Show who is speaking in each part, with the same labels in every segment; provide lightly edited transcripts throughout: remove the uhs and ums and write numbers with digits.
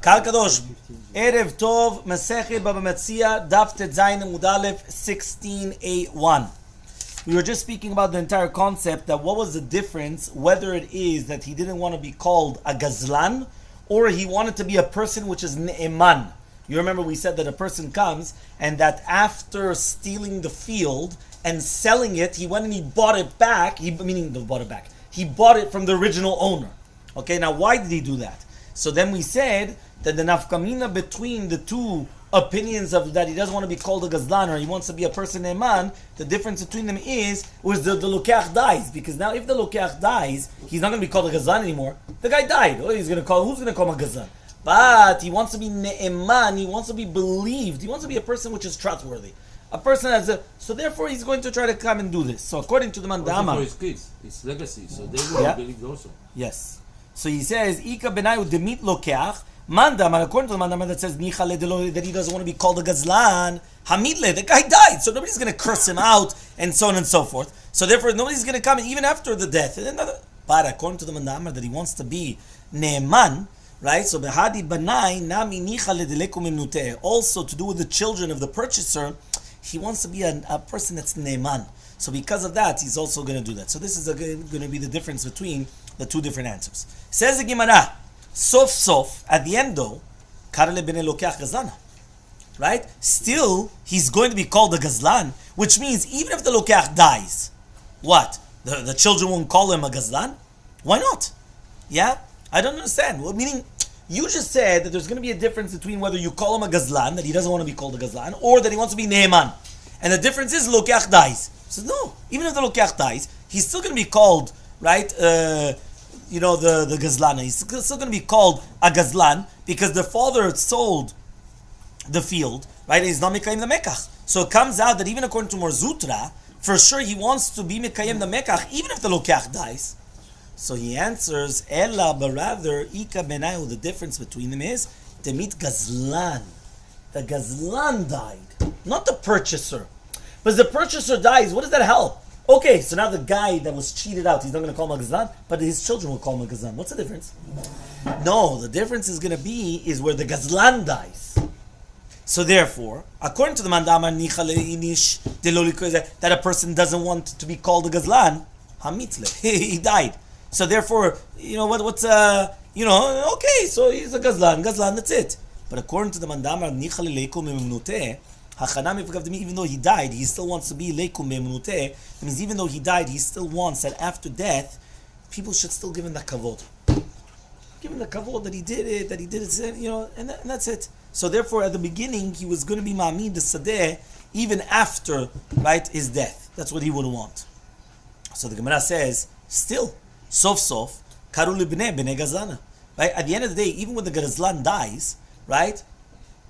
Speaker 1: Kal Kadosh, Erev Tov, Masechet, Bava Metzia Daf Zayin Amud Aleph 16a1. We were just speaking about the entire concept that what was the difference, whether it is that he didn't want to be called a gazlan, or he wanted to be a person which is ne'eman. You remember we said that a person comes and that after stealing the field and selling it, he went and he bought it back, he bought it from the original owner. Okay, now why did he do that? So then we said that the nafkamina between the two opinions of that he doesn't want to be called a gazlan or he wants to be a person ne'eman, the difference between them was the lokach dies. Because now if the lokach dies, he's not going to be called a gazlan anymore. The guy died. Who's going to call him a gazlan? But he wants to be ne'eman, he wants to be believed, he wants to be a person which is trustworthy. A person so therefore he's going to try to come and do this. So according to the Mandama,
Speaker 2: for his kids, his legacy, so they will believe also.
Speaker 1: Yes. So he says, Ika benayu demit lokeach, Mandama, according to the Mandama that says, that he doesn't want to be called a gazlan, Hamidle, the guy died, so nobody's going to curse him out, and so on and so forth. So therefore, nobody's going to come, even after the death. But according to the Mandama, that he wants to be ne'eman, right? So behadi banai nami nicha ledeleku mimnuteh. Also to do with the children of the purchaser, he wants to be a person that's ne'eman. So because of that, he's also going to do that. So this is going to be the difference between the two different answers. Says the Gemara, sof, at the end though, karele b'nei lokeach gazlana. Right? Still, he's going to be called a gazlan, which means even if the lokeach dies, what? The children won't call him a gazlan? Why not? Yeah? I don't understand. Well, meaning, you just said that there's going to be a difference between whether you call him a gazlan, that he doesn't want to be called a gazlan, or that he wants to be ne'eman. And the difference is lokeach dies. So no, even if the lokeach dies, he's still going to be called, right, the gazlana. He's still going to be called a gazlan because the father sold the field, right, and he's not mekayim the mekach. So it comes out that even according to Morzutra, for sure he wants to be mekayim the mekach even if the lokeach dies. So he answers, Ella, but rather, Ika benayu, the difference between them is, Demit Gazlan. The Gazlan died, not the purchaser. But the purchaser dies, what does that help? Okay, so now the guy that was cheated out, he's not going to call him a Gazlan, but his children will call him a Gazlan. What's the difference? No, the difference is going to be, is where the Gazlan dies. So therefore, according to the Mandama, that a person doesn't want to be called a Gazlan, Hamitzle, he died. So therefore, okay, so he's a gazlan, that's it. But according to the Mandamar, even though he died, he still wants to be leikum me'emunuteh. That means even though he died, he still wants that after death, people should still give him the kavod. Give him the kavod that he did it, and that's it. So therefore, at the beginning, he was going to be ma'amid the sadeh, even after, right, his death. That's what he would want. So the Gemara says, still, sof, karu libnei b'nei gazlana. Right? At the end of the day, even when the gazlan dies, right,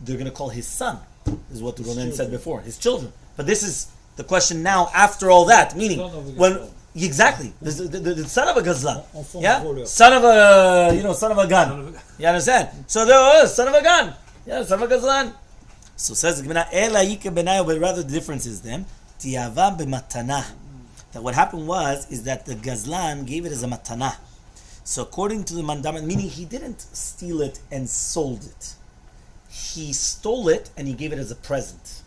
Speaker 1: they're going to call his son. This is what Ronen said before, his children. But this is the question now after all that, meaning when exactly the son of a gazlan, yeah, son of a gun. You understand? So there was son of a gun, son of a gazlan. So says the Gemara, ela yike benayo, but rather the difference is them tiava b'matana. That what happened is that the gazlan gave it as a matana. So according to the mandama, meaning he didn't steal it and sold it. He stole it and he gave it as a present.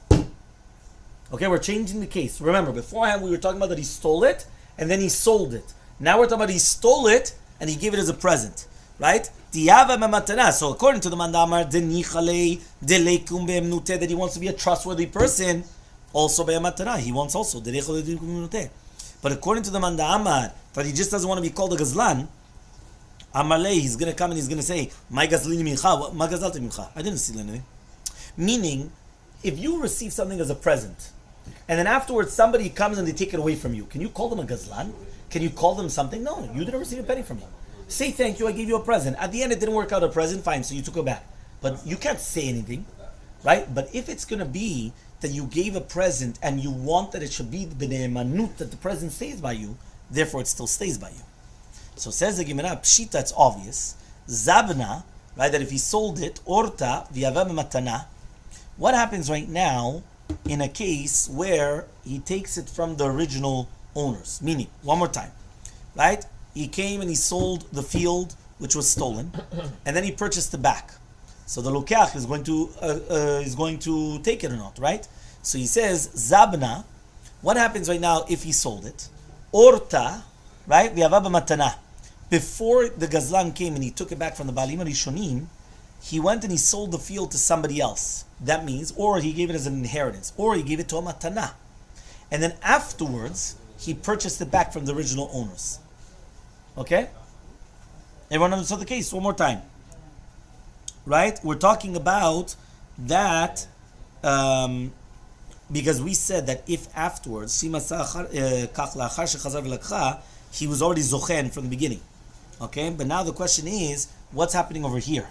Speaker 1: Okay, we're changing the case. Remember, beforehand we were talking about that he stole it and then he sold it. Now we're talking about he stole it and he gave it as a present. Right? So according to the mandamar, that he wants to be a trustworthy person, also by a matana, he wants also. But according to the Manda Amar, that he just doesn't want to be called a gazlan, Elmaleh, he's going to come and he's going to say, my gazlini mincha, my gazalti mincha. I didn't steal anything. Meaning, if you receive something as a present, and then afterwards somebody comes and they take it away from you, can you call them a gazlan? Can you call them something? No, you didn't receive a penny from me. Say thank you, I gave you a present. At the end it didn't work out a present, fine, so you took it back. But you can't say anything, right? But if it's going to be that you gave a present and you want that it should be b'nei manut, that the present stays by you, therefore it still stays by you. So says the Gemara, pshita, it's obvious. Zabna, right, that if he sold it, orta v'yava matana. What happens right now in a case where he takes it from the original owners? Meaning, one more time, right? He came and he sold the field which was stolen, and then he purchased it back. So the lokeach is going to take it or not, right? So he says zabna. What happens right now if he sold it? Orta, right? V'yava b'matana. Before the gazlan came and he took it back from the balim rishonim, he went and he sold the field to somebody else. That means, or he gave it as an inheritance, or he gave it to a matana. And then afterwards, he purchased it back from the original owners. Okay? Everyone understood the case? One more time. Right? We're talking about that because we said that if afterwards, he was already zochen from the beginning. Okay? But now the question is, what's happening over here?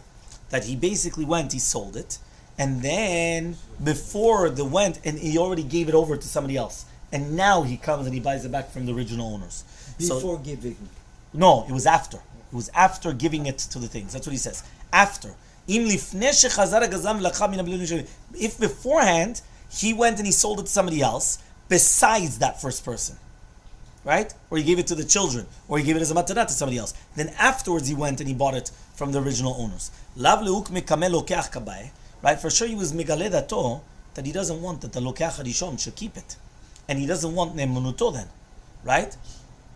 Speaker 1: That he basically went, he sold it, and then before the went, and he already gave it over to somebody else. And now he comes and he buys it back from the original owners.
Speaker 3: Before giving.
Speaker 1: No, it was after. It was after giving it to the things. That's what he says. After. If beforehand, he went and he sold it to somebody else, besides that first person. Right? Or he gave it to the children, or he gave it as a matana to somebody else. Then afterwards he went and he bought it from the original owners. Right? For sure he was megale dato, that he doesn't want that the lokeach harishon should keep it. And he doesn't want ne'emunuto then. Right?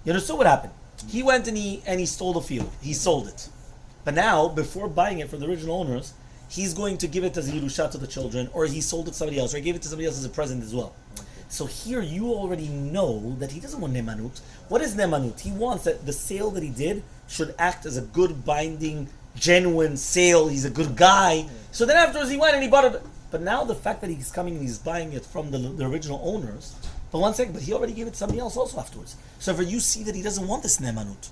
Speaker 1: You understood what happened? He went and he stole the field. He sold it. But now, before buying it from the original owners, he's going to give it as a Yerusha to the children, or he sold it to somebody else, or he gave it to somebody else as a present as well. So here you already know that he doesn't want nemanut. What is nemanut? He wants that the sale that he did should act as a good binding, genuine sale. He's a good guy. So then afterwards he went and he bought it. But now the fact that he's coming and he's buying it from the original owners, but one second, but he already gave it to somebody else also afterwards. So for you see that he doesn't want this nemanut.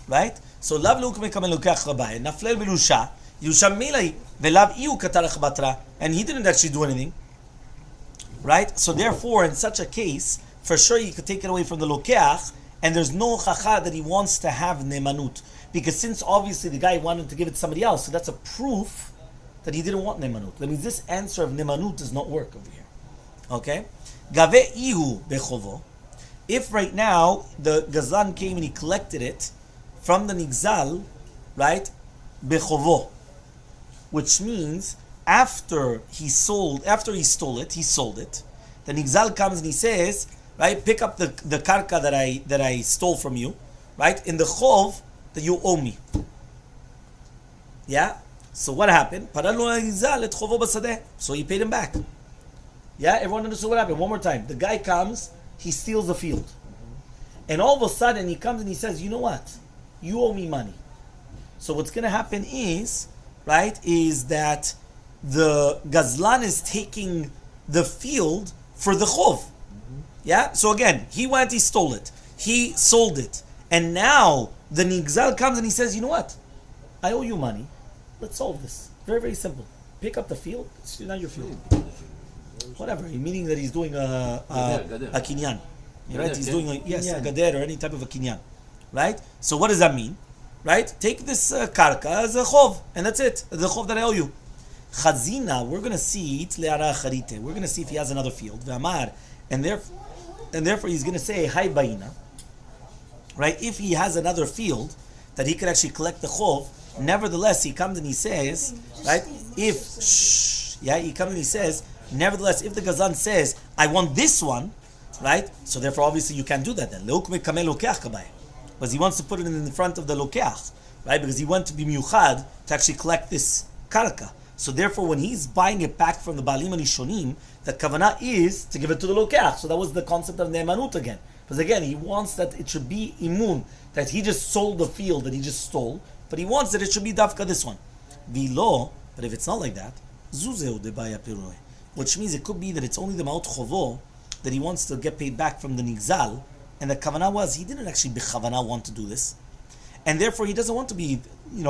Speaker 1: Right? So lav luk mekamen lokach rabbi, naflel belusha, yusha milai, velav iu katarach batra, and he didn't actually do anything. Right? So therefore, in such a case, for sure you could take it away from the lokeach, and there's no chacha that he wants to have nemanut. Because since obviously the guy wanted to give it to somebody else, so that's a proof that he didn't want nemanut. That means this answer of nemanut does not work over here. Okay? Gave ihu bechovo. If right now the gazlan came and he collected it from the nigzal, right? Bechovo. Which means after he stole it, he sold it. The nigzal comes and he says, right, pick up the karka that I stole from you, right? In the chov that you owe me. Yeah? So what happened? So he paid him back. Yeah, everyone understood what happened. One more time. The guy comes, he steals the field. And all of a sudden he comes and he says, you know what? You owe me money. So what's going to happen is, right, is that the gazlan is taking the field for the chov. Yeah? So again, he went, he stole it. He sold it. And now the nigzal comes and he says, you know what? I owe you money. Let's solve this. Very, very simple. Pick up the field. It's not your field. Whatever, meaning that he's doing a kinyan. Right? He's doing a gader or any type of a kinyan. Right? So what does that mean? Right? Take this karka as a chov, and that's it. The chov that I owe you. Chazina, we're going to see we're going to see if he has another field. V'amar, and therefore he's going to say hi baina. Right? If he has another field that he could actually collect the chov, nevertheless he comes and he says, right? He comes and he says, nevertheless, if the gazan says, I want this one, right? So therefore, obviously, you can't do that then. Because he wants to put it in the front of the lokeach, right? Because he went to be miyuchad to actually collect this karka. So therefore, when he's buying it back from the balim rishonim, the kavanah is to give it to the lokeach. So that was the concept of ne'emanut again. Because again, he wants that it should be imun, that he just sold the field that he just stole, but he wants that it should be dafka this one. Vilo, but if it's not like that, zuzeu debaya piroe. Which means it could be that it's only the ma'ot chovo that he wants to get paid back from the nigzal, and the kavanah was he didn't actually bechavana want to do this, and therefore he doesn't want to be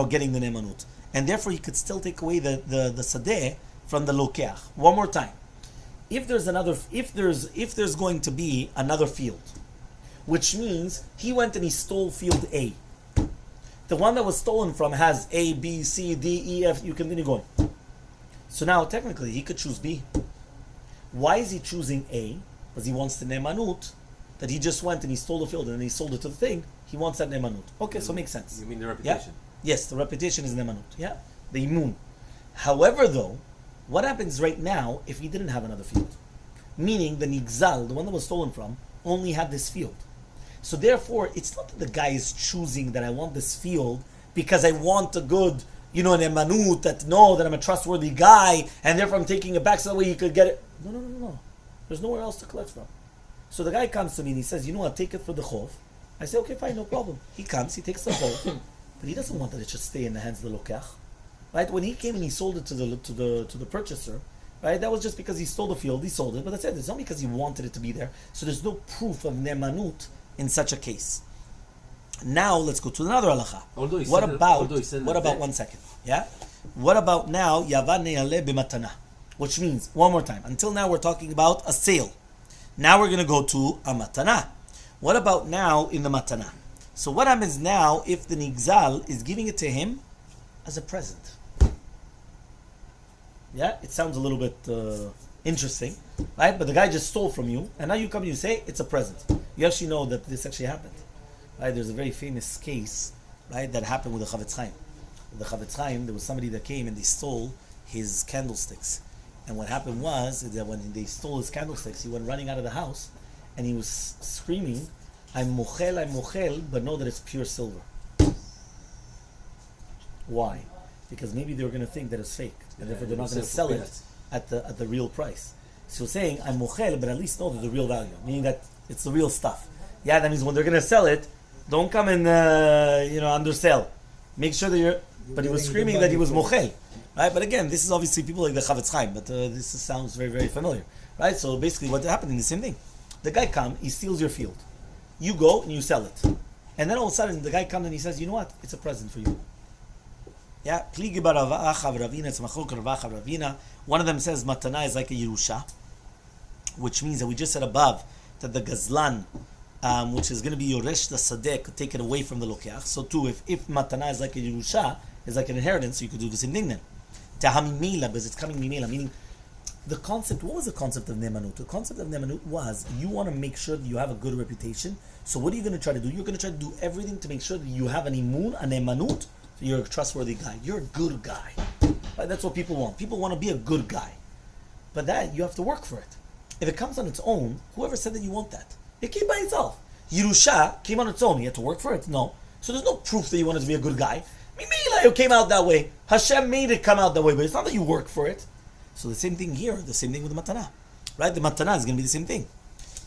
Speaker 1: getting the nemanut, and therefore he could still take away the sadeh from the lokeach. One more time, if there's going to be another field, which means he went and he stole field A. The one that was stolen from has A, B, C, D, E, F. You continue going. So now, technically, he could choose B. Why is he choosing A? Because he wants the nemanut, that he just went and he stole the field and then he sold it to the thing. He wants that nemanut. Okay, so it makes sense.
Speaker 2: You mean the reputation?
Speaker 1: Yeah? Yes, the reputation is nemanut. Yeah? The imun. However, though, what happens right now if he didn't have another field? Meaning the Nigzal, the one that was stolen from, only had this field. So therefore, it's not that the guy is choosing that I want this field because I want a good, an emanut that that I'm a trustworthy guy, and therefore I'm taking it back so that way he could get it. No. There's nowhere else to collect from. So the guy comes to me and he says, I'll take it for the chov. I say, okay, fine, no problem. He comes, he takes the chov, but he doesn't want that it should stay in the hands of the lokach. Right? When he came and he sold it to the purchaser, right? That was just because he stole the field, he sold it, but that's it. It's not because he wanted it to be there. So there's no proof of nemanut in such a case. Now let's go to another halacha. What about 1 second? Yeah? What about now Yava ne'aleh b'matana? Which means, one more time, until now we're talking about a sale. Now we're going to go to a matana. What about now in the matana? So what happens now if the nigzal is giving it to him as a present? Yeah, it sounds a little bit interesting, right? But the guy just stole from you, and now you come and you say it's a present. You actually know that this actually happened, right? There's a very famous case, right, that happened with the Chavetz Chaim. With the Chavetz Chaim, there was somebody that came and they stole his candlesticks. And what happened was that when they stole his candlesticks, he went running out of the house, and he was screaming, I'm mochel, but know that it's pure silver. Why? Because maybe they were going to think that it's fake, and therefore they're not going to sell it at the real price. So saying, I'm mochel, but at least know that the real value, meaning that it's the real stuff. Yeah, that means when they're going to sell it, don't come and, undersell. Make sure that you're... But he was screaming that he was mochel. Right? But again, this is obviously people like the Chavetz Chaim, but this sounds very, very familiar. Right? So basically what happened is the same thing. The guy comes, he steals your field. You go and you sell it. And then all of a sudden the guy comes and he says, you know what? It's a present for you. Yeah? One of them says matana is like a Yerusha, which means that we just said above that the Gazlan, which is going to be Yoresh the Sadeh, could take it away from the Lokeach. So too, if matana is like a Yerusha, is like an inheritance, so you could do the same thing then. Tahamimela, because it's coming mimela, meaning the concept, what was the concept of nemanut? The concept of nemanut was you want to make sure that you have a good reputation. So what are you going to try to do? You're going to try to do everything to make sure that you have an imun, an nemanut, so you're a trustworthy guy. You're a good guy. Right? That's what people want. People want to be a good guy. But that, you have to work for it. If it comes on its own, whoever said that you want that? It came by itself. Yerusha came on its own. You had to work for it? No. So there's no proof that you wanted to be a good guy. It came out that way. Hashem made it come out that way, but it's not that you work for it. So the same thing here, the same thing with the matana. Right? The matana is going to be the same thing.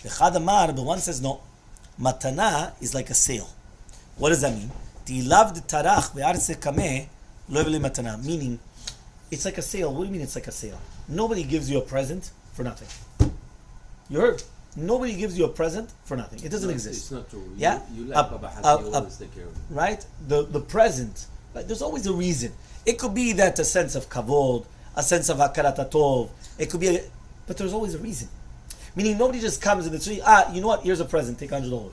Speaker 1: The Chadamar, the one says no. Matana is like a sale. What does that mean? Meaning, it's like a sale. What do you mean it's like a sale? Nobody gives you a present for nothing. You heard? Nobody gives you a present for nothing. It doesn't exist.
Speaker 2: It's not true.
Speaker 1: Yeah?
Speaker 2: You like Baba Hati, you always take care of it.
Speaker 1: Right? The present, right? There's always a reason. It could be that a sense of kavod, a sense of hakarat hatov. It could be, but there's always a reason. Meaning nobody just comes in the tree, you know what, here's a present, take $100. You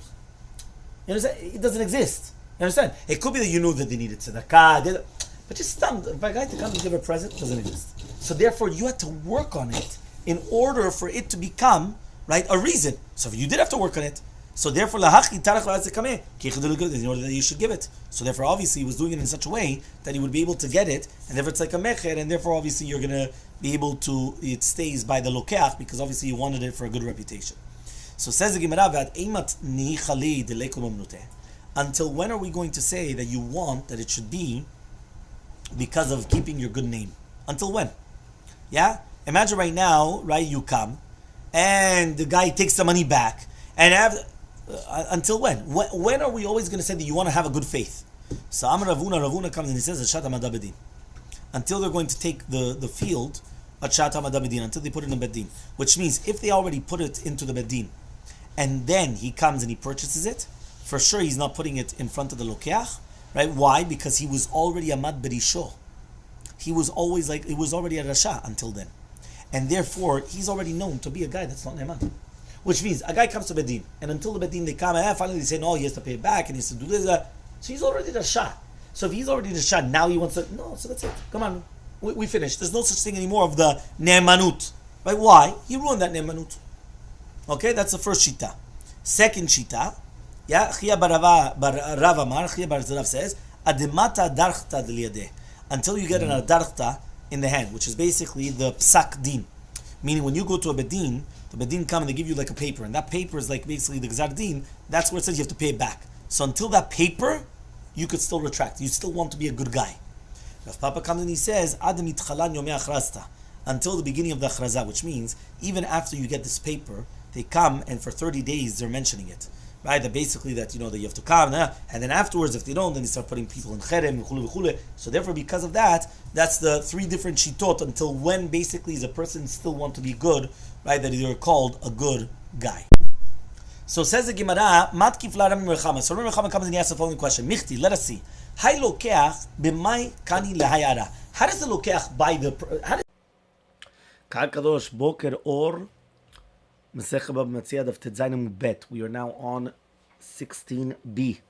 Speaker 1: understand? It doesn't exist. You understand? It could be that you knew that they needed tzedakah, but just if a guy to come and give a present, it doesn't exist. So therefore you had to work on it in order for it to become, right, a reason. So you did have to work on it. So therefore, in order that you should give it. So therefore, obviously, he was doing it in such a way that he would be able to get it, and therefore it's like a mecher, and therefore, obviously, you're going to be able to, it stays by the lokeach, because obviously you wanted it for a good reputation. So says the Gemara, until when are we going to say that you want that it should be because of keeping your good name? Until when? Yeah? Imagine right now, right, you come, and the guy takes the money back, and until when? When are we always going to say that you want to have a good faith? So Amar Ravuna comes and he says, until they're going to take the field, until they put it in the Beddin. Which means if they already put it into the Beddin, and then he comes and he purchases it, for sure he's not putting it in front of the Lokeach, right? Why? Because he was already Amad Berisho. He was already a Rasha until then. And therefore, he's already known to be a guy that's not Ne'eman. Which means, a guy comes to Bedin, and until the Bedin they come, finally they say, no, he has to pay it back, and he has to do this, so he's already Rasha. So if he's already Rasha, now he wants to, no, so that's it. Come on, we finished. There's no such thing anymore of the Ne'emanut. Right? Why? He ruined that Ne'emanut. Okay, that's the first Shita. Second Shita, yeah, Chia bar Rav Amar, Chia bar Rav says, Ademata darchta d'liyadeh. Until you get an adarchta, in the hand, which is basically the psak din. Meaning when you go to a bedin, the bedin come and they give you like a paper, and that paper is like basically the gzar din. That's where it says you have to pay it back. So until that paper, you could still retract. You still want to be a good guy. If Papa comes and he says, Ad mitchalan yomei achrasta, until the beginning of the akhraza, which means even after you get this paper, they come and for 30 days they're mentioning it. Right? That basically that that you have to come, and then afterwards if they don't, then they start putting people in cherem, v'chule. So therefore, because of that, that's the 3 different shitot until when basically is a person still want to be good, right? That they're called a good guy. So says the Gemara, Mat kifla Rabbi Merchama. So Rabbi Merchama comes and he asks the following question. Michti, let us see. Hay lokeach b'may kani lehayara. How does the lokeach buy the? Kal kadosh boker or Masechet Bava Metzia Daf Tedzayin Bet. We are now on 16b.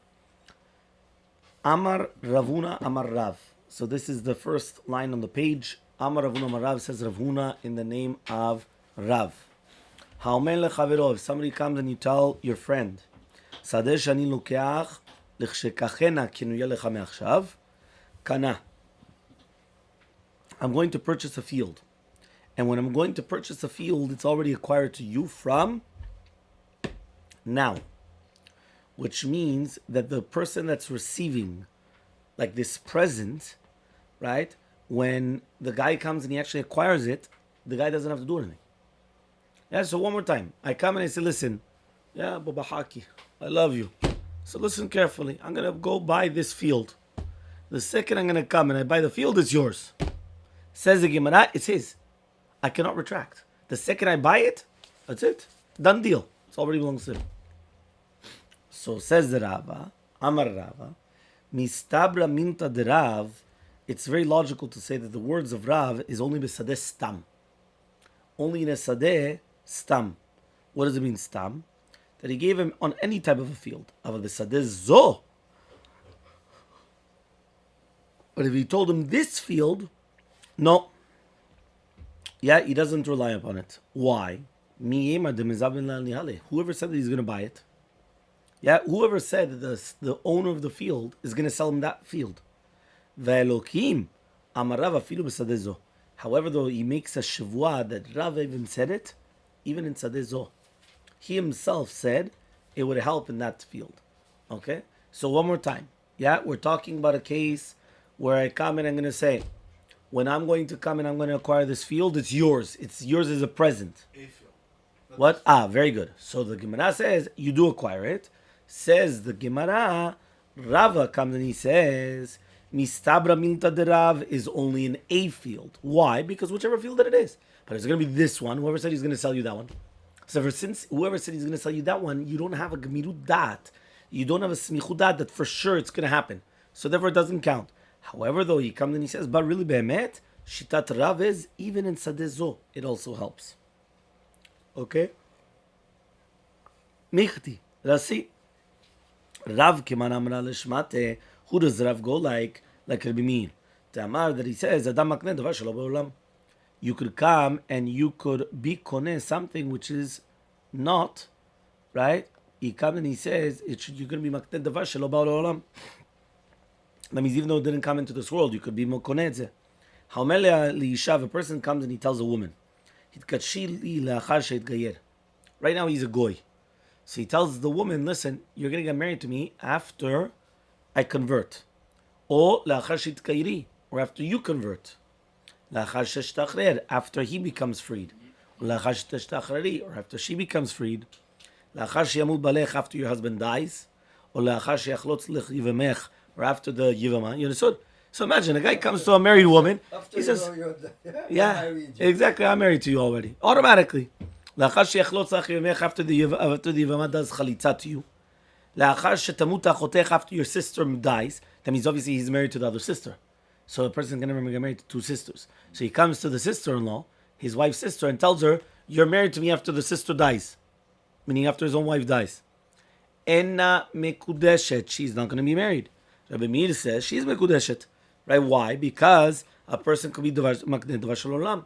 Speaker 1: Amar Ravuna Amar Rav. So this is the first line on the page. Amar Ravuna Amar Rav says Ravuna in the name of Rav. Ha'omer lechavero. If somebody comes and you tell your friend, Sadeh shani lokeach l'chshekachena kinuye lecha me'achshav kana. I'm going to purchase a field. And when I'm going to purchase a field, it's already acquired to you from now. Which means that the person that's receiving like this present, right? When the guy comes and he actually acquires it, the guy doesn't have to do anything. Yeah, so one more time. I come and I say, listen, yeah, Baba Haki, I love you. So listen carefully. I'm going to go buy this field. The second I'm going to come and I buy the field, it's yours. Says the Gemara, it's his. I cannot retract. The second I buy it, that's it. Done deal. It already belongs to him. So says the Rava, Amar Rava, Mistabra minta de Rav, it's very logical to say that the words of Rav is only besadeh stam. Only in a sadeh stam. What does it mean stam? That he gave him on any type of a field. Ava besadeh zo. But if he told him this field, no. Yeah, he doesn't rely upon it. Why? Whoever said that he's going to buy it, yeah, whoever said that the owner of the field is going to sell him that field. However, though he makes a shavua that Rav even said it, even in Sadezo, he himself said it would help in that field. Okay? So one more time. Yeah, we're talking about a case where I come and I'm going to say, when I'm going to come and I'm going to acquire this field, it's yours. It's yours as a present. What? Very good. So the Gemara says, you do acquire it. Says the Gemara, Rava comes and he says, Mistabra minta de Rav is only in a field. Why? Because whichever field that it is. But it's going to be this one. Whoever said he's going to sell you that one. So since whoever said he's going to sell you that one, you don't have a Gemirut Dat. You don't have a Smichut Dat that for sure it's going to happen. So therefore it doesn't count. However, though, he comes and he says, but really, be'emet, shitat Rav is, even in Sadezo, it also helps. Okay? Michti. Let's see. Rav keman amra lishmate. Who does Rav go like? Like Rabbi Meir. The Amar that he says, Adam makne davar shelo ba'olam. You could come and you could be koneh something which is not, right? He comes and he says, you're going to be makne davar shelo ba'olam. That means even though it didn't come into this world, you could be mokonedze. Ha'omer li'ishav, a person comes and he tells a woman, Hitkatshi li le'achar she'itgayer. Right now he's a goy. So he tells the woman, listen, you're going to get married to me after I convert. Or le'achar she'itgayeri, or after you convert. Le'achar she'shtachrer, after he becomes freed. Or le'achar she'shtachreri, or after she becomes freed. Le'achar she'yamut balech, after your husband dies. Or le'achar she'yachlotz lech yivamech, or after the Yivama. You understood? So imagine, a guy comes to a married woman. He says, yeah, exactly, I'm married to you already. Automatically. After the Yivama does chalitza to you. After your sister dies, that means obviously he's married to the other sister. So a person can never get married to 2 sisters. So he comes to the sister-in-law, his wife's sister, and tells her, you're married to me after the sister dies. Meaning after his own wife dies. Enna mekudeshet, she's not going to be married. Rabbi Meir says she's mekudeshet, right? Why? Because a person could be davar shalom.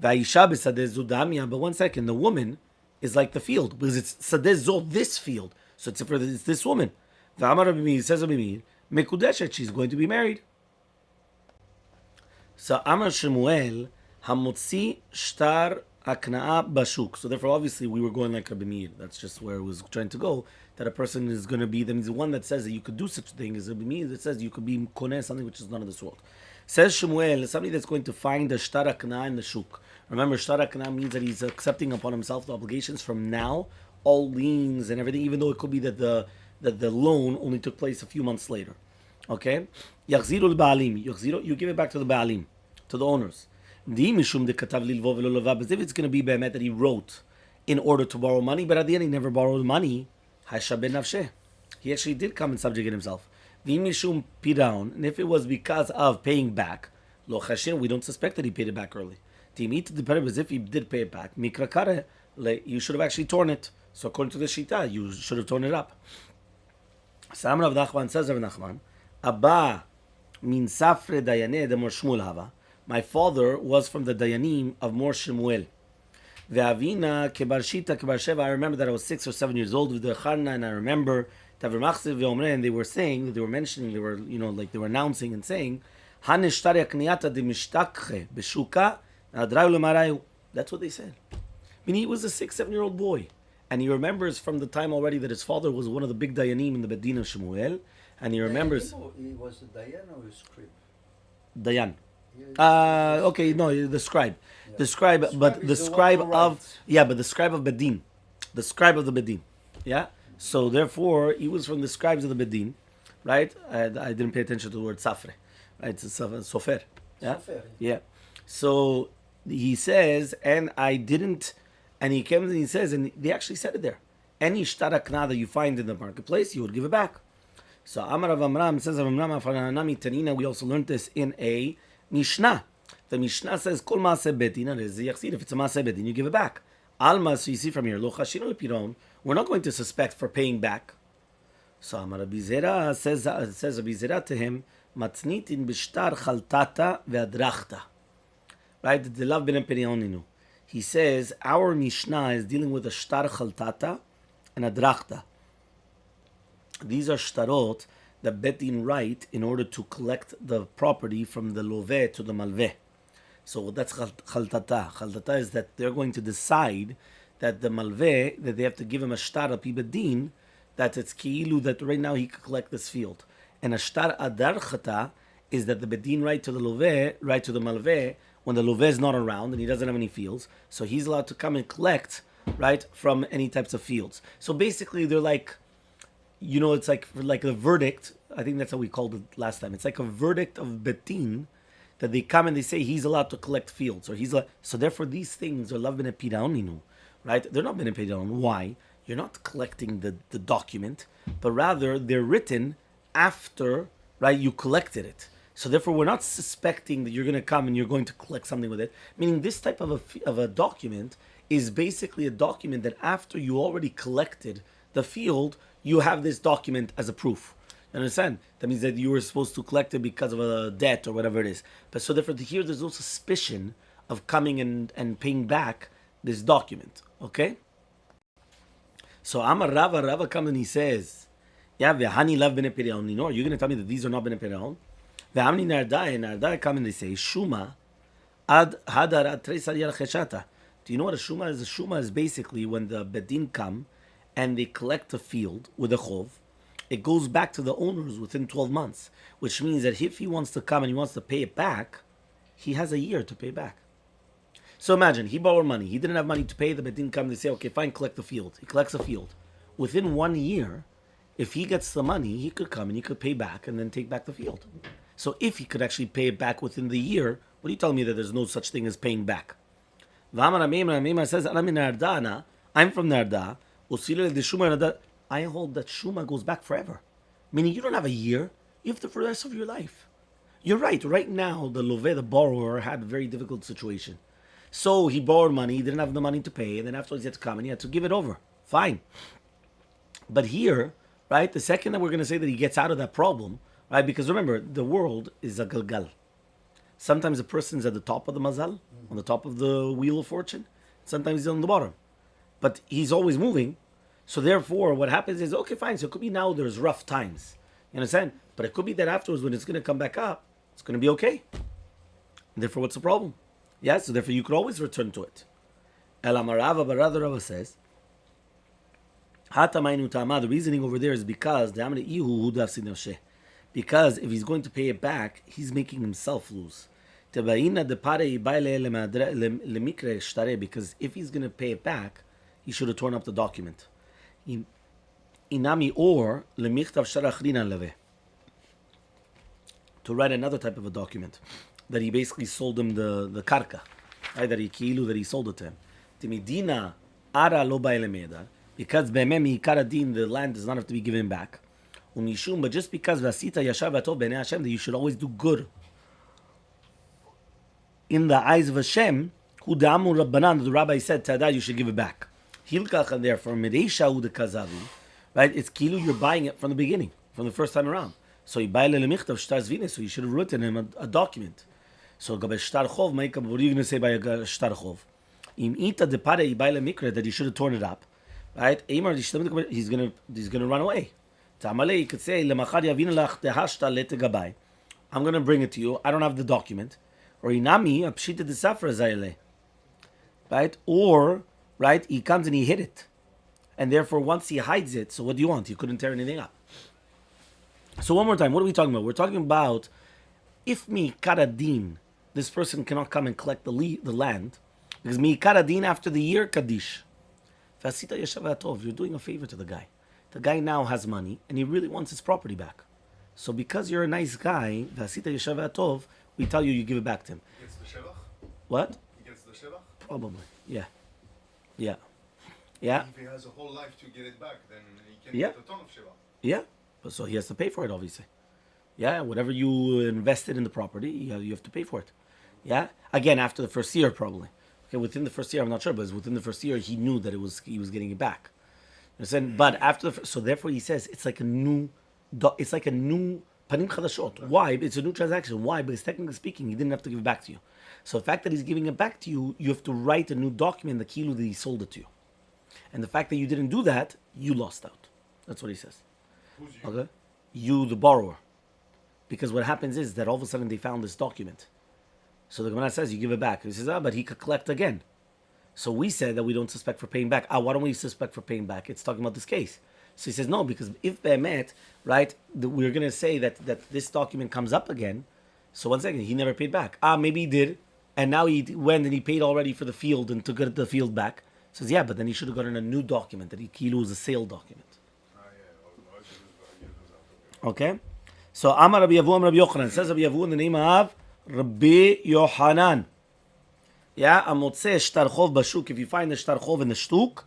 Speaker 1: Va'isha b'sadeh zudamia. But 1 second, the woman is like the field because it's sadeh zod, this field. So it's this woman. V'amar Rabbi Meir, says Rabbi Meir, mekudeshet, she's going to be married. So Amar Shemuel Hamotzi Shtar Akna'a Bashuk. So therefore, obviously, we were going like Rabbi Meir. That's just where it was trying to go. That a person is going to be. That means the one that says that you could do such a thing is Rabbi Meir. That says you could be koneh something which is none of this world. Says Shemuel, somebody that's going to find the Shtar Akna'a in the shuk. Remember, Shtar Akna'a means that he's accepting upon himself the obligations from now, all liens and everything, even though it could be that the loan only took place a few months later. Okay? Yachziru al-ba'alim. You give it back to the ba'alim, to the owners. But if it's going to be be'emet that he wrote in order to borrow money, but at the end he never borrowed money, he actually did come and subjugate himself. And if it was because of paying back, we don't suspect that he paid it back early. If he did pay it back, you should have actually torn it. So according to the Shita, you should have torn it up. Sam Rav Nachman says, Rav Nachman, Abba min safre dayaneh de Mor Shmuel hava. My father was from the Dayanim of Mor Shmuel. Ve'avina kebar shita kebar sheva. I remember that I was 6 or 7 years old with the Charna, and I remember Taver Machsev ve'omre, and they were saying, they were mentioning, they were, like they were announcing and saying, Hanishtari akniyata de mishtakche beshuka adrayu lemarayu. That's what they said. I mean, he was a 6-7-year-old boy. And he remembers from the time already that his father was one of the big Dayanim in the Bedin of Shmuel. And he remembers...
Speaker 2: He was a Dayan or a scribe?
Speaker 1: Dayan. Okay, no, the scribe. Yeah. The scribe, but the scribe of... Yeah, but the scribe of Bedin. The scribe of the Bedin. Yeah? So therefore, he was from the scribes of the Bedin. Right? I didn't pay attention to the word Safre. Right? It's Sofer. Yeah? Sofer. Yeah. So he says, and I didn't... And he came and he says, and they actually said it there. Any shtarakna that you find in the marketplace, you would give it back. So Amar Rav Amram says, we also learned this in a Mishnah. The Mishnah says, Kol maaseh bedin, if it's a maaseh bedin, you give it back. Alma, so you see from here, Lo chashinu lepiron, we're not going to suspect for paying back. So Amar Rabbi Zera says Rabbi Zera to him, Matnitin b'shtar chaltata ve'adrachta. Right? The lav ben perioninu. He says, our Mishnah is dealing with a shtar chaltata and a drachta. These are shtarot that Betin write in order to collect the property from the loveh to the malveh. So that's chaltata. Chaltata is that they're going to decide that the malveh, that they have to give him a shtar api bedin, that it's ki'ilu, that right now he could collect this field. And a shtar adarchata is that the bedin write to the loveh, write to the malveh, when the loveh is not around and he doesn't have any fields, so he's allowed to come and collect, right, from any types of fields. So basically, they're like, it's like a verdict. I think that's how we called it last time. It's like a verdict of betin that they come and they say he's allowed to collect fields, or so therefore these things are lav b'nei piraoninu, right? They're not b'nei piraon. Why? You're not collecting the document, but rather they're written after, right? You collected it. So therefore, we're not suspecting that you're going to come and you're going to collect something with it. Meaning, this type of a document is basically a document that after you already collected the field, you have this document as a proof. You understand? That means that you were supposed to collect it because of a debt or whatever it is. But so therefore, here there's no suspicion of coming and paying back this document. Okay? So Amar Rava comes and he says, "Yeah, v'hani lav b'nei piraon." You're going to tell me that these are not b'nei piraon? V'amni nardai come and they say, Shuma ad hadarat treis al cheshata. Do you know what a shuma is? A shuma is basically when the bedin come and they collect a field with a chov. It goes back to the owners within 12 months, which means that if he wants to come and he wants to pay it back, he has a year to pay back. So imagine, he borrowed money. He didn't have money to pay, the bedin come, they say, okay, fine, collect the field. He collects a field. Within 1 year, if he gets the money, he could come and he could pay back and then take back the field. So if he could actually pay it back within the year, what are you telling me that there's no such thing as paying back? V'amar says, I'm from Narda. I hold that Shuma goes back forever. Meaning you don't have a year, you have for the rest of your life. You're right. Right now, the loveh, the borrower, had a very difficult situation. So he borrowed money, he didn't have the money to pay, and then afterwards he had to come and he had to give it over. Fine. But here, right, the second that we're going to say that he gets out of that problem, right, because remember, the world is a galgal. Sometimes a person's at the top of the mazal, on the top of the wheel of fortune. Sometimes he's on the bottom. But he's always moving. So therefore, what happens is, okay, fine, so it could be now there's rough times. You understand? But it could be that afterwards, when it's going to come back up, it's going to be okay. Therefore, what's the problem? Yeah, so therefore you could always return to it. Elamarava, but rather Rava says, Hatamainu Tama, the reasoning over there is because because if he's going to pay it back, he's making himself lose. Because if he's going to pay it back, he should have torn up the document. Inami or to write another type of a document that he basically sold him the karka, right? That he sold it to him. Timidina ara lo ba'elemeda, because be'memi karadin, the land does not have to be given back. Unishum, but just because vasita yashav atov b'nei Hashem, that you should always do good in the eyes of Hashem. Hu da'amu rabbanan, the rabbi said tada, you should give it back. Hilkach, and therefore medei hu de kazavi, right? It's kilu, you're buying it from the beginning, from the first time around. So you buy lemichtav shtar zvine, so you should have written him a document. So gabe shtar chov, what are you going to say by a shtar chov? Im ita de pare ibayle mikra, that he should have torn it up, right? He's gonna run away. Elmaleh, you could say lemachar yavin lach tehashta lete gabay. I'm gonna bring it to you. I don't have the document. Or inami apshita de safra zayle, right? Or right, he comes and he hid it, and therefore once he hides it, so what do you want? You couldn't tear anything up. So one more time, what are we talking about? We're talking about if mi karadin, this person cannot come and collect the land. Because mi'ikaradin, after the year kaddish, Vasita yeshav, you're doing a favor to the guy. The guy now has money and he really wants his property back. So because you're a nice guy, Vasita yeshav, we tell you give it back to him.
Speaker 3: He gets the shevach?
Speaker 1: What?
Speaker 3: He gets the shevach?
Speaker 1: Probably. Yeah.
Speaker 3: If he has a whole life to get it back, then he can get a ton of shevach.
Speaker 1: Yeah. So he has to pay for it, obviously. Yeah. Whatever you invested in the property, you have to pay for it. Yeah. Again, after the first year, probably. Okay, within the first year, I'm not sure, but within the first year, he knew that he was getting it back. But after so therefore he says it's like a new panim chadashot. Why? It's a new transaction. Why? Because technically speaking, he didn't have to give it back to you. So the fact that he's giving it back to you, you have to write a new document, the kilo that he sold it to you. And the fact that you didn't do that, you lost out. That's what he says.
Speaker 3: Who's you?
Speaker 1: Okay, you, the borrower, because what happens is that all of a sudden they found this document. So the Gemara says you give it back. He says, but he could collect again. So we said that we don't suspect for paying back. Why don't we suspect for paying back? It's talking about this case. So he says, no, because if Be'emet, right, we're going to say that this document comes up again. So one second, he never paid back. Maybe he did. And now he went and he paid already for the field and to get the field back. Says, yeah, but then he should have gotten a new document that he lose a sale document. Okay? So Amar Rabbi Yavu, Rabbi Yochanan. Says Rabbi Yavu in the name of Rabbi Yohanan. Yeah, Amotzeh shtar chov bashuk. If you find the shtar chov in the shtuk,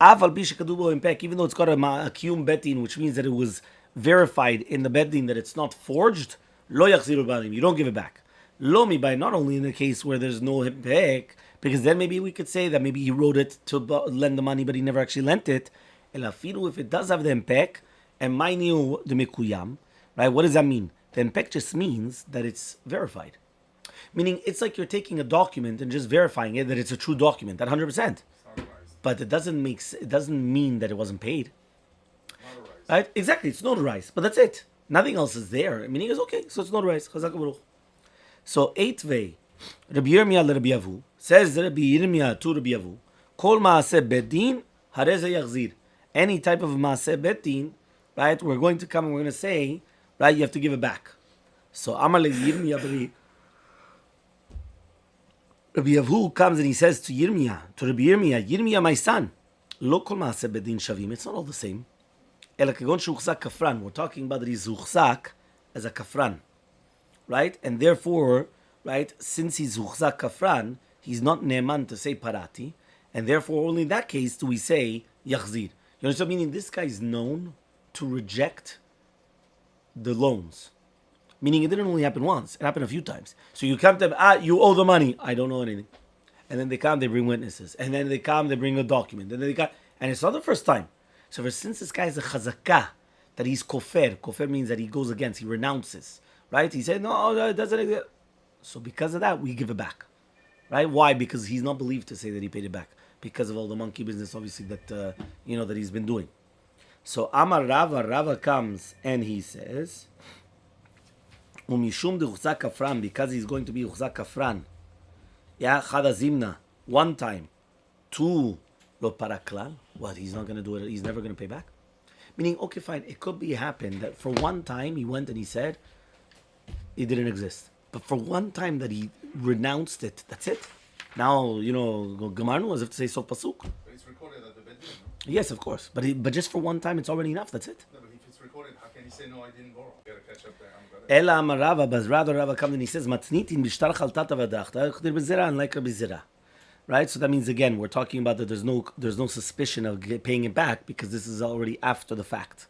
Speaker 1: aval bi shekadu bo impek, even though it's got a kiyum betin, which means that it was verified in the betin that it's not forged, lo yachziru balim. You don't give it back. Lo mi by, not only in the case where there's no impek, because then maybe we could say that maybe he wrote it to lend the money, but he never actually lent it. Elafilu, if it does have the impek, and mainiu the mikuyam, right? What does that mean? The impek just means that it's verified. Meaning, it's like you're taking a document and just verifying it that it's a true document, that 100%. But it doesn't mean that it wasn't paid.
Speaker 3: Notarized.
Speaker 1: Right? Exactly, it's notarized, but that's it. Nothing else is there. Meaning, it's okay, so it's notarized. Chazak Baruch. So 8v, Rabbi Yirmiyah Rabbi Yavu says Rabbi Yirmiyah to Rabbi Yavu, Kol maaseh bedin hareze yachzir. Any type of maaseh bedin, right? We're going to come and we're going to say, right? You have to give it back. So Amaleh Yirmiyah Rabbi Yavu comes and he says to Rabbi Yirmiyah, my son, lo kol maaseh bedin shavim. It's not all the same. Ela kagon shuchzak kafran. We're talking about that he's zuchzak as a kafran, right? And therefore, right, since he's zuchzak kafran, he's not ne'eman to say parati, and therefore only in that case do we say yachzir. You understand? Meaning this guy is known to reject the loans. Meaning it didn't only happen once; it happened a few times. So you come to them, you owe the money. I don't know anything. And then they come, they bring witnesses. And then they come, they bring a document. And then they come, and it's not the first time. So since this guy is a chazakah, that he's kofer means that he goes against, he renounces, right? He said, no, it doesn't exist. So because of that, we give it back, right? Why? Because he's not believed to say that he paid it back because of all the monkey business, obviously, that that he's been doing. So Amar Rava comes and he says, Umishum de Uchzak Kafran, because he's going to be Uchzak Kafran. Yeah, Chada Zimna, one time. Two, Lo Paraklal. What, he's not going to do it, he's never going to pay back? Meaning, okay, fine, it could be happen that for one time he went and he said it didn't exist. But for one time that he renounced it, that's it. Now, Gemarnu as if to say Sof Pasuk.
Speaker 3: But it's recorded at the bedroom, no?
Speaker 1: Yes, of course. But just for one time, it's already enough. That's it.
Speaker 3: No, but if it's recorded, how can he say, no, I didn't borrow? You gotta catch up there.
Speaker 1: Ela Amar Rava, but rather Rava comes and he says, Matnitin b'shtar chaltata v'dachta, ch'dir b'zira, and like Rabbi Zira. Right? So that means, again, we're talking about that there's no suspicion of paying it back because this is already after the fact.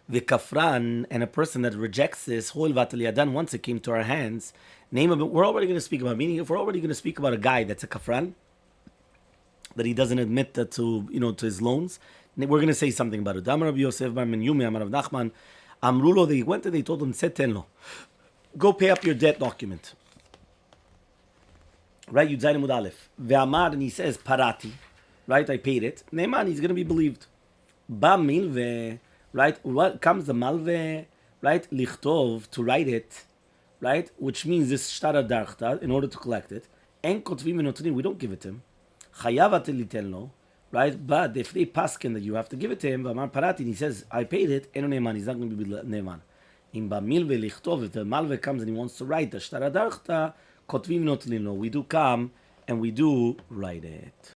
Speaker 1: The kafran, and a person that rejects this, hoil vatel yadan, once it came to our hands, we're already going to speak about, meaning if we're already going to speak about a guy that's a kafran, that he doesn't admit that to his loans, we're going to say something about it. Amar Rabbi Yosef bar Menyumi, Amar Rav Nachman, Amrulo, they went and they told him, Setenlo, go pay up your debt document. Right, Yudzayin Amud Aleph. Ve'amar, and he says, Parati, right, I paid it. Neiman, he's going to be believed. Ba milve, right, what comes the malve, right, lichtov, to write it, right, which means this shtara darchta, in order to collect it. En kotvim v'notrin, we don't give it to him. Chayav atel right, but if they paskin that you have to give it to him, V'amar Parati, and he says, I paid it, eno neiman, he's not going to be neiman. In ba milve lichtov, if the malve comes and he wants to write the shtara darchta, we do come and we do write it.